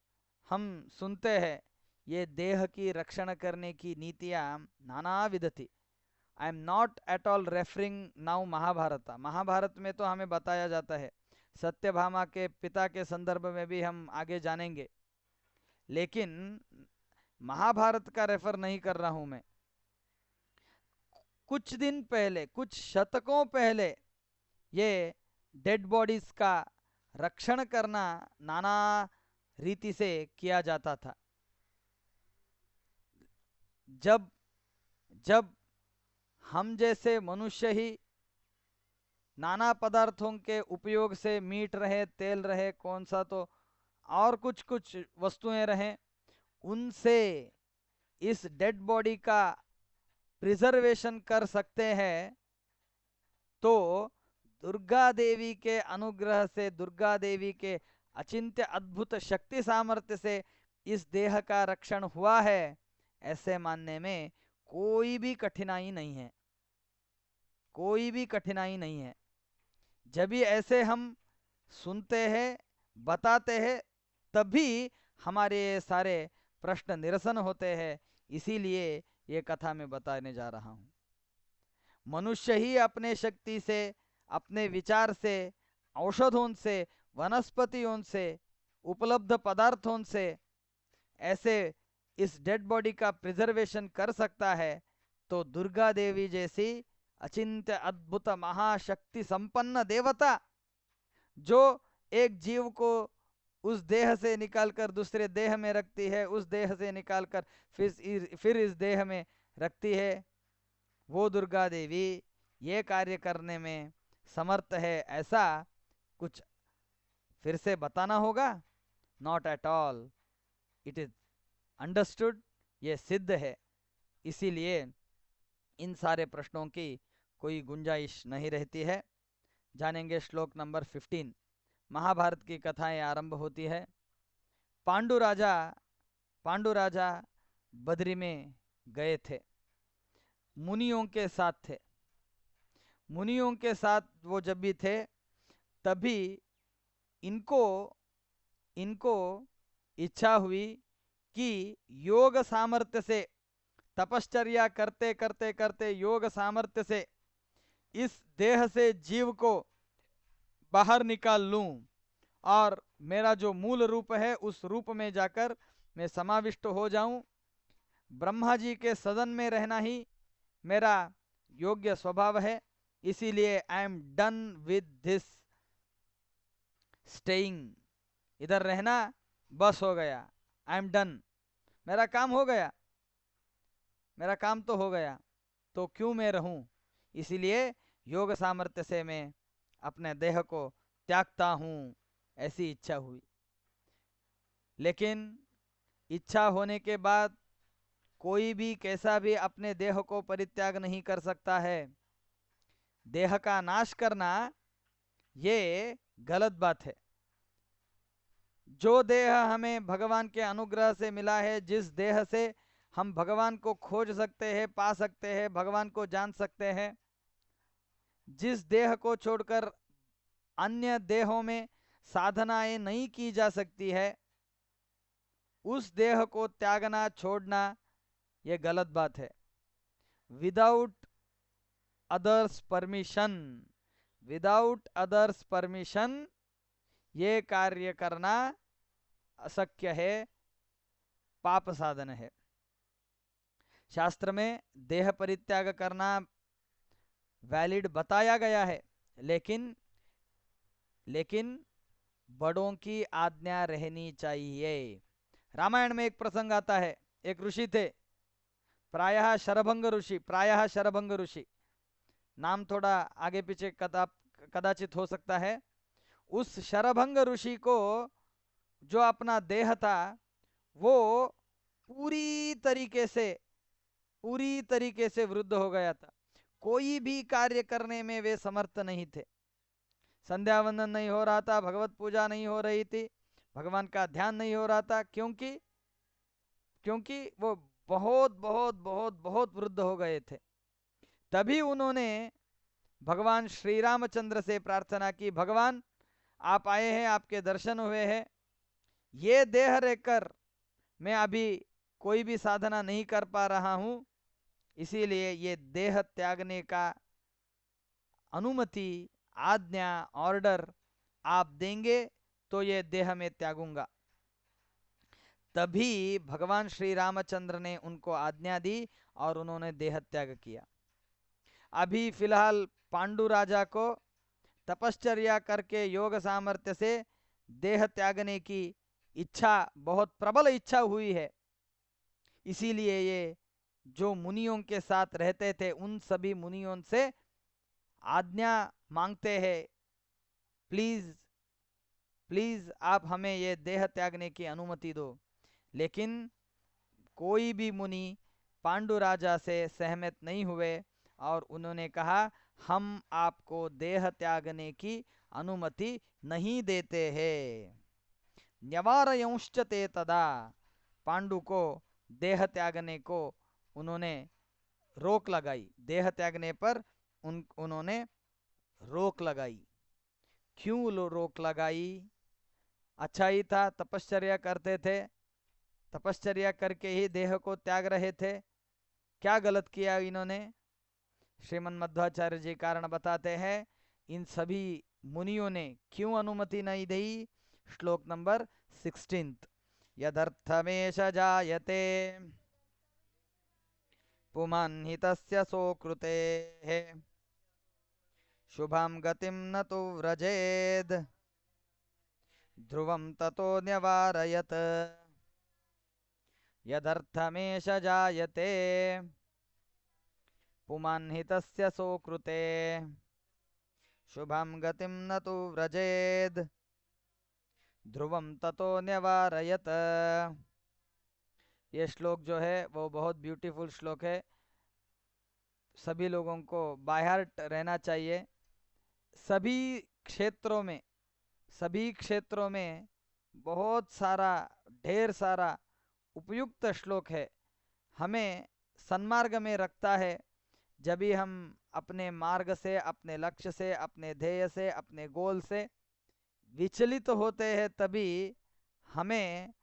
हम सुनते हैं ये देह की रक्षण करने की नीतियां नानाविध थी। I am not at all referring now Mahabharat. Mahabharat में तो हमें बताया जाता है, सत्यभामा के पिता के संदर्भ में भी हम आगे जानेंगे, लेकिन महाभारत का रेफर नहीं कर रहा हूं मैं। कुछ दिन पहले, कुछ शतकों पहले, ये डेड बॉडीज का रक्षण करना नाना रीति से किया जाता था। जब जब हम जैसे मनुष्य ही नाना पदार्थों के उपयोग से, मीट रहे, तेल रहे, कौन सा तो और कुछ कुछ वस्तुएं रहे, उनसे इस डेड बॉडी का प्रिजर्वेशन कर सकते हैं, तो दुर्गा देवी के अनुग्रह से, दुर्गा देवी के अचिंत्य अद्भुत शक्ति सामर्थ्य से इस देह का रक्षण हुआ है, ऐसे मानने में कोई भी कठिनाई नहीं है, कोई भी कठिनाई नहीं है। जब भी ऐसे हम सुनते हैं, बताते हैं, तभी हमारे सारे प्रश्न निरसन होते हैं। इसीलिए ये कथा मैं बताने जा रहा हूं। मनुष्य ही अपने शक्ति से, अपने विचार से, औषधों से, वनस्पतियों से, उपलब्ध पदार्थों से ऐसे इस डेड बॉडी का प्रिजर्वेशन कर सकता है, तो दुर्गा देवी जैसी अचिंत्य अद्भुत महाशक्ति संपन्न देवता, जो एक जीव को उस देह से निकालकर दूसरे देह में रखती है, उस देह से निकालकर फिर इस देह में रखती है, वो दुर्गा देवी ये कार्य करने में समर्थ है, ऐसा कुछ फिर से बताना होगा? Not at all, it is understood, ये सिद्ध है। इसीलिए इन सारे प्रश्नों की कोई गुंजाइश नहीं रहती है। जानेंगे श्लोक नंबर 15। महाभारत की कथाएं आरंभ होती है। पांडु राजा बद्री में गए थे, मुनियों के साथ थे। मुनियों के साथ वो जब भी थे, तभी इनको इनको इच्छा हुई कि योग सामर्थ्य से, तपश्चर्या करते करते करते योग सामर्थ्य से इस देह से जीव को बाहर निकाल लूं, और मेरा जो मूल रूप है उस रूप में जाकर मैं समाविष्ट हो जाऊं। ब्रह्मा जी के सदन में रहना ही मेरा योग्य स्वभाव है। इसीलिए I am done with this staying, इधर रहना बस हो गया, आई एम डन, मेरा काम हो गया, मेरा काम तो हो गया, तो क्यों मैं रहूं। इसीलिए योग सामर्थ्य से मैं अपने देह को त्यागता हूं, ऐसी इच्छा हुई। लेकिन इच्छा होने के बाद कोई भी कैसा भी अपने देह को परित्याग नहीं कर सकता है। देह का नाश करना ये गलत बात है। जो देह हमें भगवान के अनुग्रह से मिला है, जिस देह से हम भगवान को खोज सकते हैं, पा सकते हैं, भगवान को जान सकते हैं, जिस देह को छोड़कर अन्य देहों में साधनाएं नहीं की जा सकती है, उस देह को त्यागना, छोड़ना ये गलत बात है। Without others permission, without others permission ये कार्य करना अशक्य है, पाप साधन है। शास्त्र में देह परित्याग करना वैलिड बताया गया है, लेकिन बड़ों की आज्ञा रहनी चाहिए। रामायण में एक प्रसंग आता है, एक ऋषि थे, प्रायः शरभंग ऋषि, नाम थोड़ा आगे पीछे कदाचित हो सकता है। उस शरभंग ऋषि को जो अपना देह था वो पूरी तरीके से वृद्ध हो गया था। कोई भी कार्य करने में वे समर्थ नहीं थे। संध्या वंदन नहीं हो रहा था, भगवत पूजा नहीं हो रही थी, भगवान का ध्यान नहीं हो रहा था, क्योंकि वो बहुत बहुत बहुत बहुत वृद्ध हो गए थे। तभी उन्होंने भगवान श्री रामचंद्र से प्रार्थना की, भगवान आप आए हैं, आपके दर्शन हुए हैं, ये देह रहकर मैं अभी कोई भी साधना नहीं कर पा रहा हूं, इसीलिए ये देह त्यागने का अनुमति, आज्ञा, ऑर्डर आप देंगे तो ये देह में त्यागूंगा। तभी भगवान श्री रामचंद्र ने उनको आज्ञा दी और उन्होंने देह त्याग किया। अभी फिलहाल पांडु राजा को तपश्चर्या करके योग सामर्थ्य से देह त्यागने की इच्छा, बहुत प्रबल इच्छा हुई है। इसीलिए ये जो मुनियों के साथ रहते थे उन सभी मुनियों से आज्ञा मांगते हैं, प्लीज प्लीज आप हमें ये देह त्यागने की अनुमति दो। लेकिन कोई भी मुनि पांडु राजा से सहमत नहीं हुए और उन्होंने कहा हम आपको देह त्यागने की अनुमति नहीं देते हैं। न्यवारयंश्च ते तदा, पांडु को देह त्यागने को उन्होंने रोक लगाई, देह त्यागने पर उन्होंने रोक लगाई। क्यों रोक लगाई? अच्छा ही था, तपश्चर्या करते थे, तपश्चर्या करके ही देह को त्याग रहे थे, क्या गलत किया इन्होंने? श्रीमन मध्वाचार्य जी कारण बताते हैं, इन सभी मुनियों ने क्यों अनुमति नहीं दी। श्लोक नंबर 16, यदर्थमेश जायते पुमान् हितस्य सोकृतेः शुभं गतिं न तु व्रजेद ध्रुवं ततो न्यवारयत्। यदर्थमेश जायते पुमान् हितस्य सोकृते शुभं गतिं न तु व्रजेद ध्रुवं ततो न्यवारयत्। ये श्लोक जो है वो बहुत ब्यूटीफुल श्लोक है, सभी लोगों को बाय हार्ट रहना चाहिए। सभी क्षेत्रों में बहुत सारा, ढेर सारा उपयुक्त श्लोक है, हमें सन्मार्ग में रखता है। जब भी हम अपने मार्ग से, अपने लक्ष्य से, अपने ध्येय से, अपने गोल से विचलित होते हैं, तभी हमें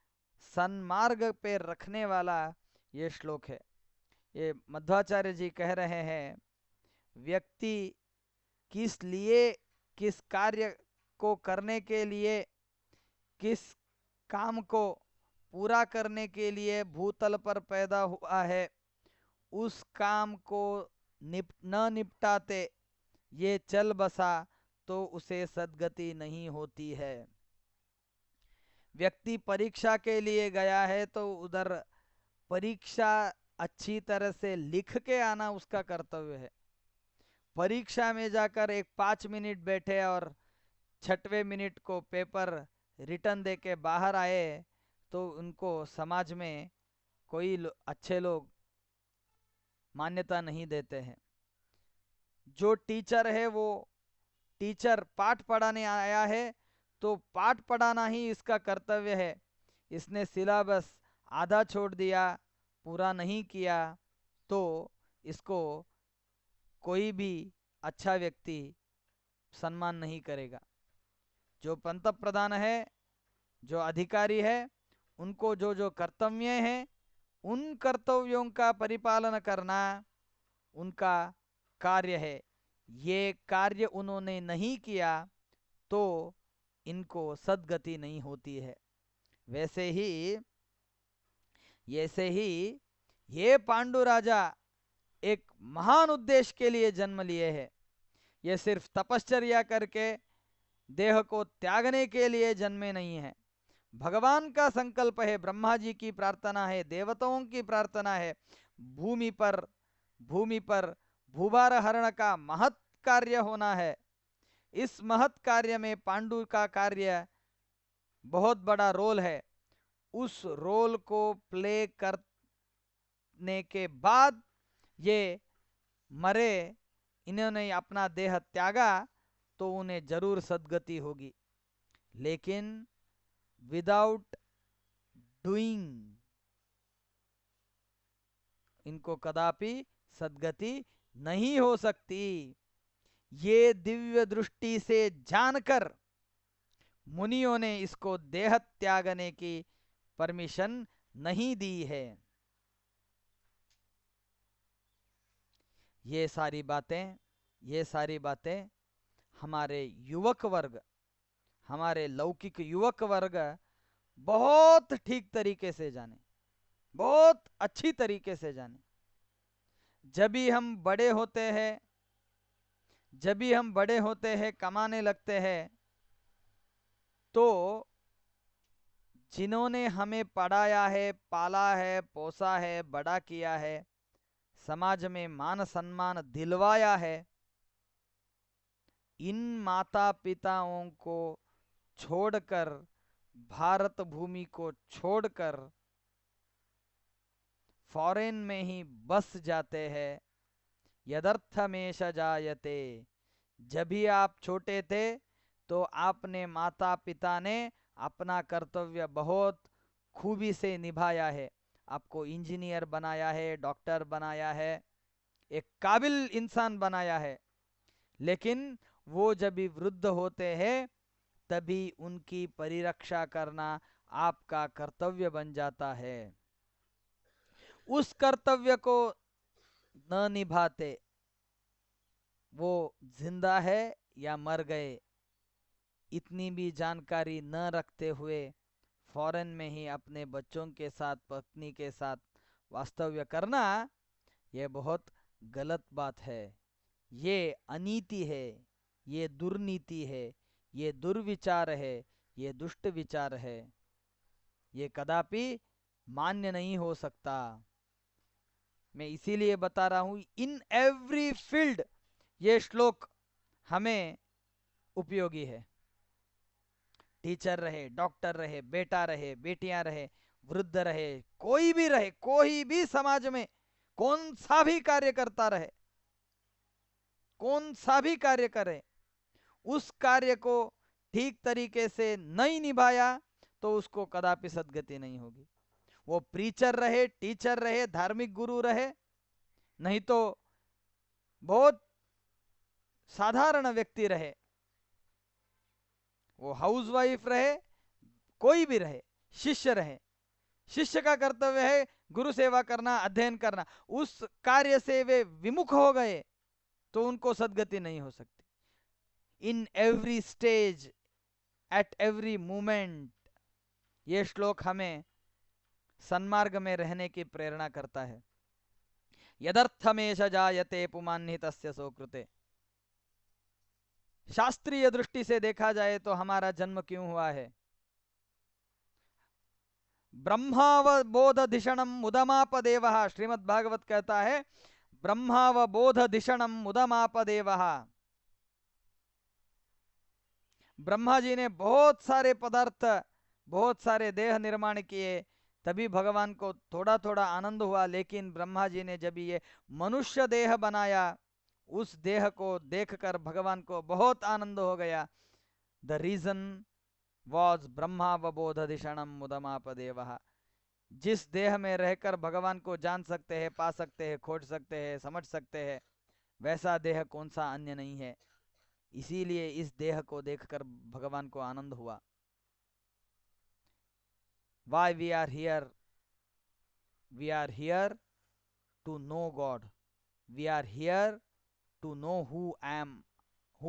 सन्मार्ग पे रखने वाला ये श्लोक है। ये मध्वाचार्य जी कह रहे हैं, व्यक्ति किस लिए, किस कार्य को करने के लिए, किस काम को पूरा करने के लिए भूतल पर पैदा हुआ है, उस काम को न निपटाते ये चल बसा तो उसे सद्गति नहीं होती है। व्यक्ति परीक्षा के लिए गया है तो उधर परीक्षा अच्छी तरह से लिख के आना उसका कर्तव्य है। परीक्षा में जाकर एक 5 मिनट बैठे और 6वें मिनट को पेपर रिटर्न दे के बाहर आए तो उनको समाज में कोई अच्छे लोग मान्यता नहीं देते हैं। जो टीचर है वो टीचर पाठ पढ़ाने आया है तो पाठ पढ़ाना ही इसका कर्तव्य है। इसने सिलेबस आधा छोड़ दिया, पूरा नहीं किया, तो इसको कोई भी अच्छा व्यक्ति सम्मान नहीं करेगा। जो पंत प्रधान है, जो अधिकारी है, उनको जो जो कर्तव्य हैं उन कर्तव्यों का परिपालन करना उनका कार्य है। ये कार्य उन्होंने नहीं किया तो इनको सद्गति नहीं होती है। वैसे ही ये पांडु राजा एक महान उद्देश्य के लिए जन्म लिए हैं। ये सिर्फ तपश्चर्या करके देह को त्यागने के लिए जन्मे नहीं है। भगवान का संकल्प है, ब्रह्मा जी की प्रार्थना है, देवताओं की प्रार्थना है, भूमि पर भूभार हरण का महत् कार्य होना है। इस महत् कार्य में पांडु का कार्य बहुत बड़ा रोल है। उस रोल को प्ले करने के बाद ये मरे, इन्होंने अपना देह त्यागा, तो उन्हें जरूर सद्गति होगी, लेकिन विदाउट डूइंग इनको कदापि सद्गति नहीं हो सकती। ये दिव्य दृष्टि से जानकर मुनियों ने इसको देह त्यागने की परमिशन नहीं दी है। ये सारी बातें हमारे युवक वर्ग, हमारे लौकिक युवक वर्ग बहुत ठीक तरीके से जाने, बहुत अच्छी तरीके से जाने। जब भी हम बड़े होते हैं, कमाने लगते हैं, तो जिन्होंने हमें पढ़ाया है, पाला है, पोसा है, बड़ा किया है, समाज में मान सम्मान दिलवाया है, इन माता पिताओं को छोड़कर, भारत भूमि को छोड़कर फॉरेन में ही बस जाते हैं। यदर्थमेश जायते, जब भी आप छोटे थे तो आपने, माता पिता ने अपना कर्तव्य बहुत खूबी से निभाया है, आपको इंजीनियर बनाया है, डॉक्टर बनाया है, एक काबिल इंसान बनाया है। लेकिन वो जब भी वृद्ध होते हैं तभी उनकी परिरक्षा करना आपका कर्तव्य बन जाता है। उस कर्तव्य को न निभाते, वो जिंदा है या मर गए, इतनी भी जानकारी न रखते हुए फॉरेन में ही अपने बच्चों के साथ, पत्नी के साथ वास्तव्य करना, यह बहुत गलत बात है। ये अनीति है, ये दुर्नीति है, ये दुर्विचार है, ये दुष्ट विचार है, ये कदापि मान्य नहीं हो सकता। मैं इसीलिए बता रहा हूं, इन एवरी फील्ड ये श्लोक हमें उपयोगी है। टीचर रहे, डॉक्टर रहे, बेटा रहे, बेटियां रहे, वृद्ध रहे, कोई भी रहे, कोई भी समाज में कौन सा भी कार्य करता रहे, कौन सा भी कार्य करे, उस कार्य को ठीक तरीके से नहीं निभाया तो उसको कदापि सद्गति नहीं होगी। वो प्रीचर रहे, टीचर रहे, धार्मिक गुरु रहे, नहीं तो बहुत साधारण व्यक्ति रहे, वो हाउसवाइफ रहे, कोई भी रहे, शिष्य रहे, शिष्य का कर्तव्य है गुरु सेवा करना, अध्ययन करना। उस कार्य से वे विमुख हो गए तो उनको सद्गति नहीं हो सकती। In every stage, at every moment, ये श्लोक हमें सन्मार्ग में रहने की प्रेरणा करता है। यदर्थमेश जायते पुमान्हितस्य सोकृते। शास्त्रीय दृष्टि से देखा जाए तो हमारा जन्म क्यों हुआ है? ब्रह्मावबोधधिषणम मुदमापदेवः, श्रीमद् भागवत कहता है, ब्रह्मावबोधधिषणम मुदमापदेवः। ब्रह्मा जी ने बहुत सारे पदार्थ, बहुत सारे देह निर्माण किए, तभी भगवान को थोड़ा थोड़ा आनंद हुआ। लेकिन ब्रह्मा जी ने जब ये मनुष्य देह बनाया, उस देह को देखकर भगवान को बहुत आनंद हो गया। द रीजन वॉज ब्रह्मावबोधधिषणम मुदमापदेवः। जिस देह में रहकर भगवान को जान सकते हैं, पा सकते हैं, खोज सकते हैं, समझ सकते हैं, वैसा देह कौन सा अन्य नहीं है। इसीलिए इस देह को देखकर भगवान को आनंद हुआ। Why we are here? We are here to know God. We are here to know who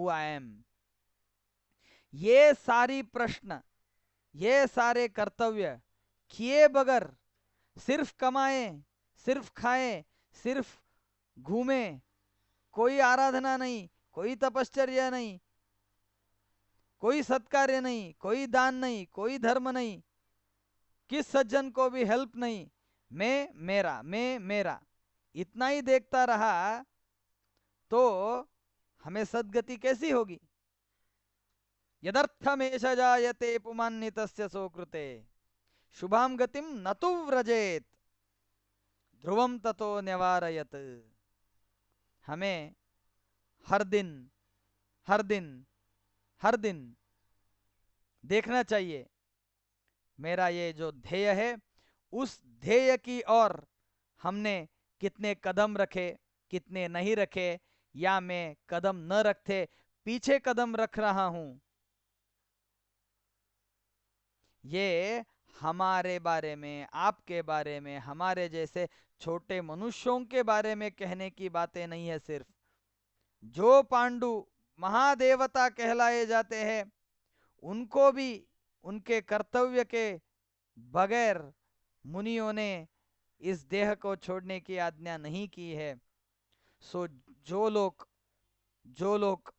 I am. ये सारी प्रश्न, ये सारे कर्तव्य किए बगैर, सिर्फ कमाए, सिर्फ खाए, सिर्फ घूमे, कोई आराधना नहीं, कोई तपश्चर्या नहीं, कोई सत्कार्य नहीं, कोई दान नहीं, कोई धर्म नहीं, किस सज्जन को भी हेल्प नहीं, मैं मेरा, मैं मेरा, इतना ही देखता रहा तो हमें सद्गति कैसी होगी? यदर्थमेष जायते पुमान्वितस्य सुकृते शुभाम गतिम न तु व्रजेत ध्रुवम ततो न्यवारयत। हमें हर दिन हर दिन हर दिन देखना चाहिए मेरा ये जो ध्येय है, उस ध्येय की ओर हमने कितने कदम रखे, कितने नहीं रखे, या मैं कदम न रखते पीछे कदम रख रहा हूं। ये हमारे बारे में, आपके बारे में, हमारे जैसे छोटे मनुष्यों के बारे में कहने की बातें नहीं है। सिर्फ जो पांडु महादेवता कहलाए जाते हैं, उनको भी उनके कर्तव्य के बगैर मुनियों ने इस देह को छोड़ने की आज्ञा नहीं की है। सो जो लोग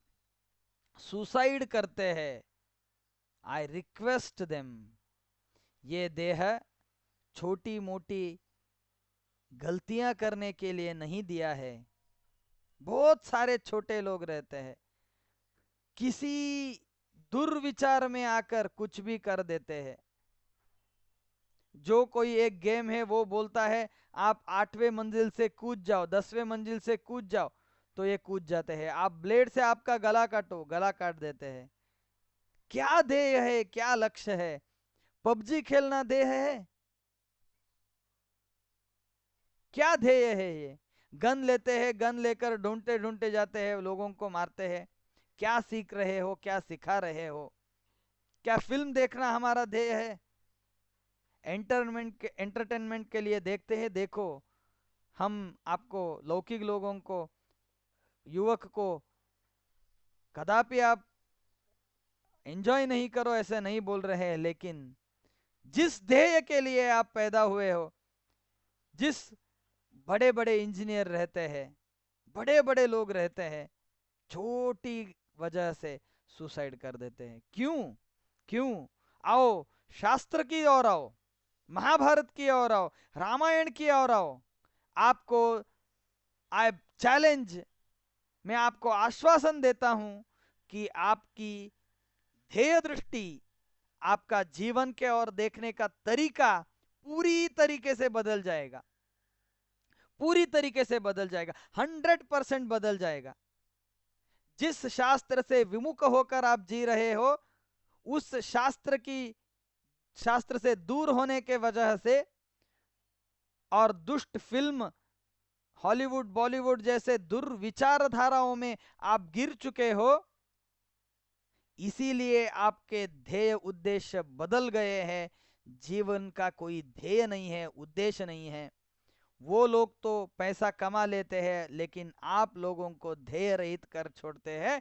सुसाइड करते हैं, आई रिक्वेस्ट देम, ये देह छोटी मोटी गलतियां करने के लिए नहीं दिया है। बहुत सारे छोटे लोग रहते हैं, किसी दुर्विचार में आकर कुछ भी कर देते हैं। जो कोई एक गेम है वो बोलता है आप 8वें मंजिल से कूद जाओ, 10वें मंजिल से कूद जाओ, तो ये कूद जाते हैं। आप ब्लेड से आपका गला काटो, गला काट देते हैं। क्या ध्येय है, क्या लक्ष्य है? पबजी खेलना ध्येय है? क्या ध्येय है ये? गन लेते हैं, गन लेकर ढूंढते ढूंढते जाते हैं, लोगों को मारते हैं। क्या सीख रहे हो, क्या सिखा रहे हो? क्या फिल्म देखना हमारा ध्येय है? एंटरटेनमेंट के लिए देखते हैं, देखो। हम आपको, लौकिक लोगों को, युवक को कदापि आप एंजॉय नहीं करो ऐसे नहीं बोल रहे हैं, लेकिन जिस ध्येय के लिए आप पैदा हुए हो, जिस बड़े बड़े इंजीनियर रहते हैं, बड़े बड़े लोग रहते हैं, छोटी वजह से सुसाइड कर देते हैं। क्यों? क्यों? आओ शास्त्र की ओर आओ, महाभारत की ओर आओ, रामायण की ओर आओ। आपको आई चैलेंज, मैं आपको आश्वासन देता हूं कि आपकी ध्येय दृष्टि, आपका जीवन के ओर देखने का तरीका पूरी तरीके से बदल जाएगा। पूरी तरीके से बदल जाएगा, 100% बदल जाएगा। जिस शास्त्र से विमुख होकर आप जी रहे हो, उस शास्त्र से दूर होने के वजह से और दुष्ट फिल्म, हॉलीवुड बॉलीवुड जैसे दुर्विचारधाराओं में आप गिर चुके हो, इसीलिए आपके ध्येय उद्देश्य बदल गए हैं। जीवन का कोई ध्येय नहीं है, उद्देश्य नहीं है। वो लोग तो पैसा कमा लेते हैं, लेकिन आप लोगों को ध्येय रहित कर छोड़ते हैं।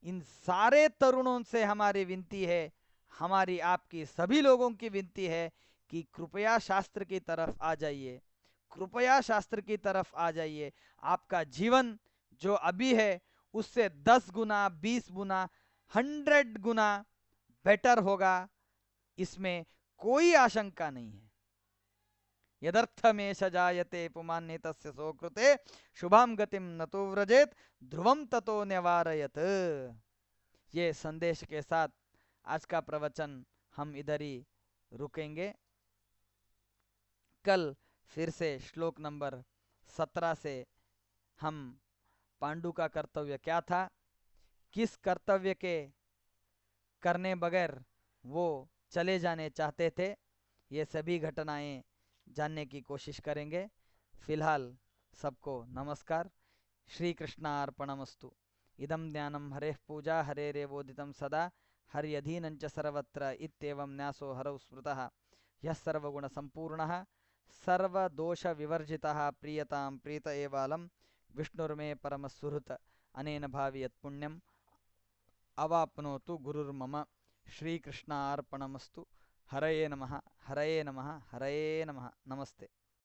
इन सारे तरुणों से हमारी विनती है, हमारी आपकी सभी लोगों की विनती है कि कृपया शास्त्र की तरफ आ जाइए, कृपया शास्त्र की तरफ आ जाइए। आपका जीवन जो अभी है उससे 10 गुना, 20 गुना, 100 गुना बेटर होगा, इसमें कोई आशंका नहीं है। यदर्थमेष जायते पुमान्वितस्य सुकृते शुभाम गतिम न तो व्रजेत ध्रुवम ततो न्यवारयत। ये संदेश के साथ आज का प्रवचन हम इधर ही रुकेंगे। कल फिर से श्लोक नंबर 17 से हम पांडु का कर्तव्य क्या था, किस कर्तव्य के करने बगैर वो चले जाने चाहते थे, ये सभी घटनाएं जानने की कोशिश करेंगे। फिलहाल सबको नमस्कार। श्री कृष्णार्पणमस्तु। इदं ज्ञानम हरेः पूजा हरेरेवोदितं सदा हर्यधीनं च सर्वत्र इत्येवं न्यासो हरौ स्मृतः। यः सर्वगुणसम्पूर्णः सर्वदोषविवर्जितः प्रीयतां प्रीत एवालं विष्णुर्मे परमसुहृत्। अनेन भावि यत्पुण्यम् अवाप्नोतु गुरुर्मम। श्रीकृष्णार्पणमस्तु। हरये नमः, हरये नमः, हरये नमः। नमस्ते।